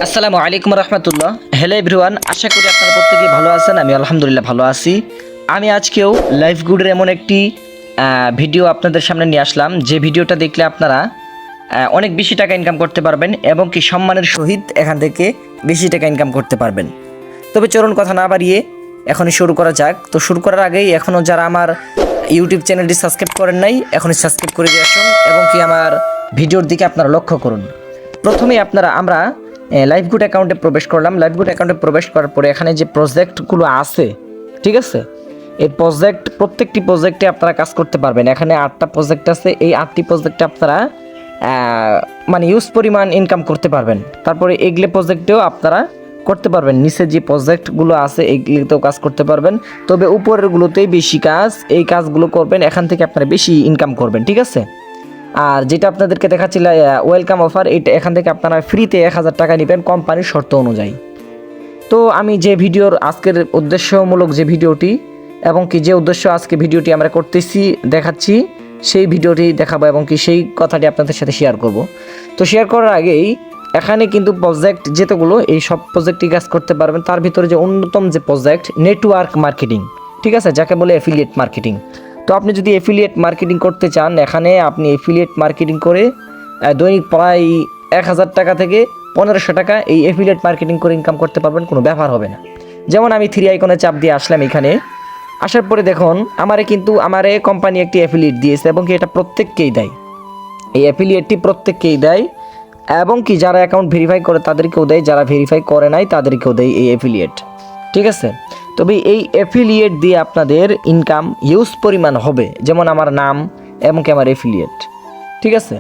আসসালামু আলাইকুম রহমতুল্লাহ। Hello everyone, আশা করি আপনারা প্রত্যেকেই ভালো আছেন। আমি আলহামদুলিল্লাহ ভালো আছি। আমি আজকেও লাইফ গুডের এমন একটি ভিডিও আপনাদের সামনে নিয়ে আসলাম, যে ভিডিওটা দেখলে আপনারা অনেক বেশি টাকা ইনকাম করতে পারবেন এবং কি সম্মানের সহিত এখান থেকে বেশি টাকা ইনকাম করতে পারবেন। তবে চলুন কথা না বাড়িয়ে এখনই শুরু করা যাক। তো শুরু করার আগেই এখনও যারা আমার ইউটিউব চ্যানেলটি সাবস্ক্রাইব করেন নাই, এখনই সাবস্ক্রাইব করে দিয়ে আসুন এবং কি আমার ভিডিওর দিকে আপনারা লক্ষ্য করুন। প্রথমেই আমরা লাইফগুড অ্যাকাউন্টে প্রবেশ করলাম। লাইফগুড অ্যাকাউন্টে প্রবেশ করার পরে এখানে যে প্রজেক্টগুলো আছে, ঠিক আছে, এই প্রত্যেকটি প্রজেক্টে আপনারা কাজ করতে পারবেন। এখানে 8টা প্রজেক্ট আছে। এই 8টি প্রজেক্টে আপনারা মানে ইউজ পরিমাণ ইনকাম করতে পারবেন। তারপরে এগুলো প্রজেক্টেও আপনারা করতে পারবেন। নিচে যে প্রজেক্টগুলো আছে এইগুলোতেও কাজ করতে পারবেন, তবে উপরেরগুলোতেই বেশি কাজ। এই কাজগুলো করবেন, এখান থেকে আপনারা বেশি ইনকাম করবেন, ঠিক আছে। আর যেটা আপনাদেরকে দেখাচ্ছিল ওয়েলকাম অফার, এটা এখান থেকে আপনারা ফ্রিতে 1000 টাকা নেবেন কোম্পানির শর্ত অনুযায়ী। তো আমি যে ভিডিওর আজকের উদ্দেশ্যমূলক যে ভিডিওটি এবং কি যে উদ্দেশ্য আজকে ভিডিওটি আমরা করতেছি দেখাচ্ছি, সেই ভিডিওটি দেখাবো এবং কি সেই কথাটি আপনাদের সাথে শেয়ার করব। তো শেয়ার করার আগেই এখানে কিন্তু প্রজেক্ট যেতগুলো, এই সব প্রজেক্টই কাজ করতে পারবেন। তার ভিতরে যে অন্যতম যে প্রজেক্ট নেটওয়ার্ক মার্কেটিং, ঠিক আছে, যাকে বলে অ্যাফিলিয়েট মার্কেটিং। তো আপনি যদি অ্যাফিলিয়েট মার্কেটিং করতে চান, এখানে আপনি অ্যাফিলিয়েট মার্কেটিং করে দৈনিক প্রায় 1000 টাকা থেকে 1500 টাকা এই অ্যাফিলিয়েট মার্কেটিং করে ইনকাম করতে পারবেন, কোনো ব্যাপার হবে না। যেমন আমি 3 আইকনে চাপ দিয়ে আসলাম। এখানে আসার পরে দেখুন আমারে কোম্পানি একটি অ্যাফিলিয়েট দিয়েছে এবং কি এটা প্রত্যেককেই দেয়। এই অ্যাফিলিয়েটটি প্রত্যেককেই দেয় এবং কি যারা অ্যাকাউন্ট ভেরিফাই করে তাদেরকেও দেয়, যারা ভেরিফাই করে নাই তাদেরকেও দেয় এই অ্যাফিলিয়েট, ঠিক আছে। তবে এই অ্যাফিলিয়েট দিয়ে আপনাদের ইনকাম হিউজ পরিমাণ হবে। যেমন আমার নাম এবং কি আমার অ্যাফিলিয়েট, ঠিক আছে।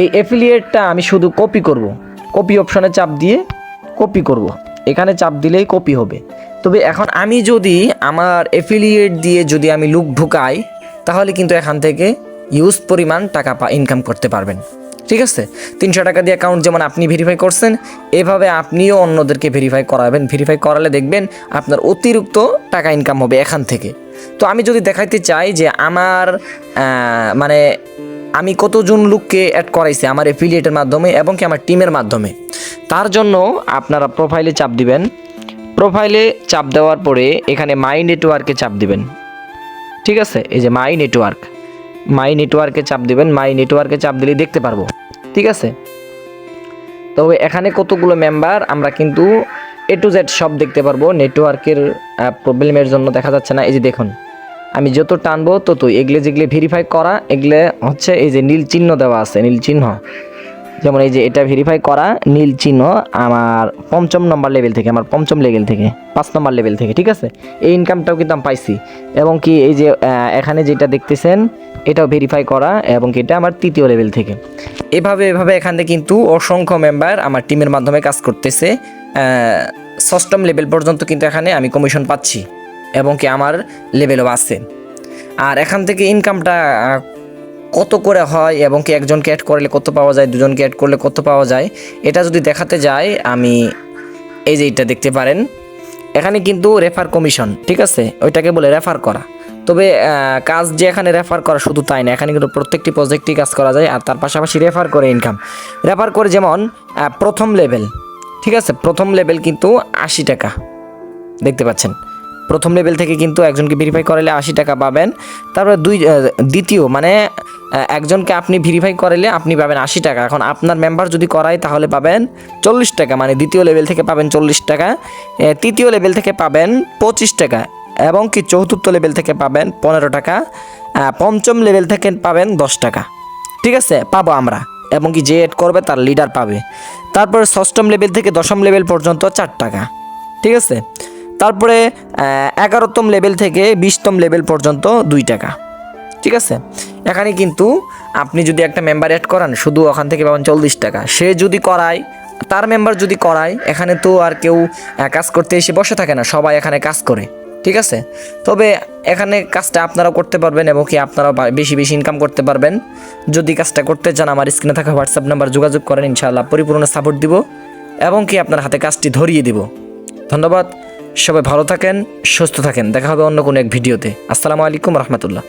এই অ্যাফিলিয়েটটা আমি শুধু কপি করব, কপি অপশনে চাপ দিয়ে কপি করব। এখানে চাপ দিলেই কপি হবে। তবে এখন আমি যদি আমার অ্যাফিলিয়েট দিয়ে যদি আমি লুক ঢুকাই, তাহলে কিন্তু এখান থেকে হিউজ পরিমাণ টাকা ইনকাম করতে পারবেন, ঠিক আছে। 300 টাকা দিয়ে অ্যাকাউন্ট যেমন আপনি ভেরিফাই করছেন, এভাবে আপনিও অন্যদেরকে ভেরিফাই করাবেন। ভেরিফাই করালে দেখবেন আপনার অতিরিক্ত টাকা ইনকাম হবে এখান থেকে। তো আমি যদি দেখাইতে চাই যে আমার মানে আমি কতজন লোককে অ্যাড করাইছি আমার অ্যাফিলিয়েটের মাধ্যমে এবং কি আমার টিমের মাধ্যমে, তার জন্য আপনারা প্রোফাইলে চাপ দিবেন। প্রোফাইলে চাপ দেওয়ার পরে এখানে মাই নেটওয়ার্কে চাপ দিবেন, ঠিক আছে। এই যে মাই নেটওয়ার্কে চাপ দিবেন। মাই নেটওয়ার্কে চাপ দিলে দেখতে পারবো, ঠিক আছে। তবে এখানে কতগুলো মেম্বার আমরা কিন্তু A to Z সব দেখতে পারবো। নেটওয়ার্কের প্রবলেমের জন্য দেখা যাচ্ছে না। এই যে দেখুন, আমি যত টানবো ততই এগুলো যেগুলো ভেরিফাই করা, এগুলো হচ্ছে এই যে নীল চিহ্ন দেওয়া আছে, নীল চিহ্ন। যেমন এই যে এটা ভেরিফাই করা নীল চিহ্ন আমার 5ম নম্বর লেভেল থেকে, আমার 5ম লেভেল থেকে, 5 নম্বর লেভেল থেকে, ঠিক আছে। এই ইনকামটাও কিন্তু আমি পাইছি এবং কি এই যে এখানে যেটা দেখতেছেন এটাও ভেরিফাই করা এবং কি এটা আমার 3য় লেভেল থেকে। এভাবে এখান থেকে কিন্তু অসংখ্য মেম্বার আমার টিমের মাধ্যমে কাজ করতেছে। 6ম লেভেল পর্যন্ত কিন্তু এখানে আমি কমিশন পাচ্ছি এবং কি আমার লেভেলও আছে। আর এখান থেকে ইনকামটা কত করে হয় এবং কি একজনকে অ্যাড করলে কত পাওয়া যায়, দুজনকে অ্যাড করলে কত পাওয়া যায়, এটা যদি দেখাতে যাই আমি এই যে এটা দেখতে পারেন। এখানে কিন্তু রেফার কমিশন, ঠিক আছে, ওইটাকে বলে রেফার করা। তবে কাজ যে এখানে রেফার করা শুধু তাই না, এখানে কিন্তু প্রত্যেকটি প্রজেক্টই কাজ করা যায় আর তার পাশাপাশি রেফার করে ইনকাম। রেফার করে যেমন 1ম লেভেল, ঠিক আছে, 1ম লেভেল কিন্তু 80 টাকা দেখতে পাচ্ছেন। 1ম লেভেল থেকে কিন্তু একজনকে ভেরিফাই করালে 80 টাকা পাবেন। তারপরে দ্বিতীয় মানে একজনকে আপনি ভেরিফাই করালে আপনি পাবেন 80 টাকা। এখন আপনার মেম্বার যদি করায় তাহলে পাবেন 40 টাকা, মানে 2য় লেভেল থেকে পাবেন 40 টাকা, 3য় লেভেল থেকে পাবেন 25 টাকা এবং কি 4র্থ লেভেল থেকে পাবেন 15 টাকা, 5ম লেভেল থেকে পাবেন 10 টাকা, ঠিক আছে, পাবো আমরা এবং কি যে এড করবে তার লিডার পাবে। তারপরে 6ম লেভেল থেকে 10ম লেভেল পর্যন্ত 4 টাকা, ঠিক আছে। তারপরে 11তম লেভেল থেকে 20তম লেভেল পর্যন্ত 2 টাকা, ঠিক আছে। এখানে কিন্তু আপনি যদি একটা মেম্বার অ্যাড করান শুধু ওখান থেকে পাবেন 40 টাকা। সে যদি করায়, তার মেম্বার যদি করায়, এখানে তো আর কেউ কাজ করতে এসে বসে থাকে না, সবাই এখানে কাজ করে, ঠিক আছে। তবে এখানে কাজটা আপনারাও করতে পারবেন এবং কি আপনারাও বেশি ইনকাম করতে পারবেন। যদি কাজটা করতে চান আমার স্ক্রিনে থাকা হোয়াটসঅ্যাপ নাম্বার যোগাযোগ করেন, ইনশাআল্লাহ পরিপূর্ণ সাপোর্ট দিব এবং কি আপনার হাতে কাজটি ধরিয়ে দিব। ধন্যবাদ। সবাই ভালো থাকেন, সুস্থ থাকেন। দেখা হবে অন্য কোনো এক ভিডিওতে। আসসালামু আলাইকুম রহমতুল্লাহ।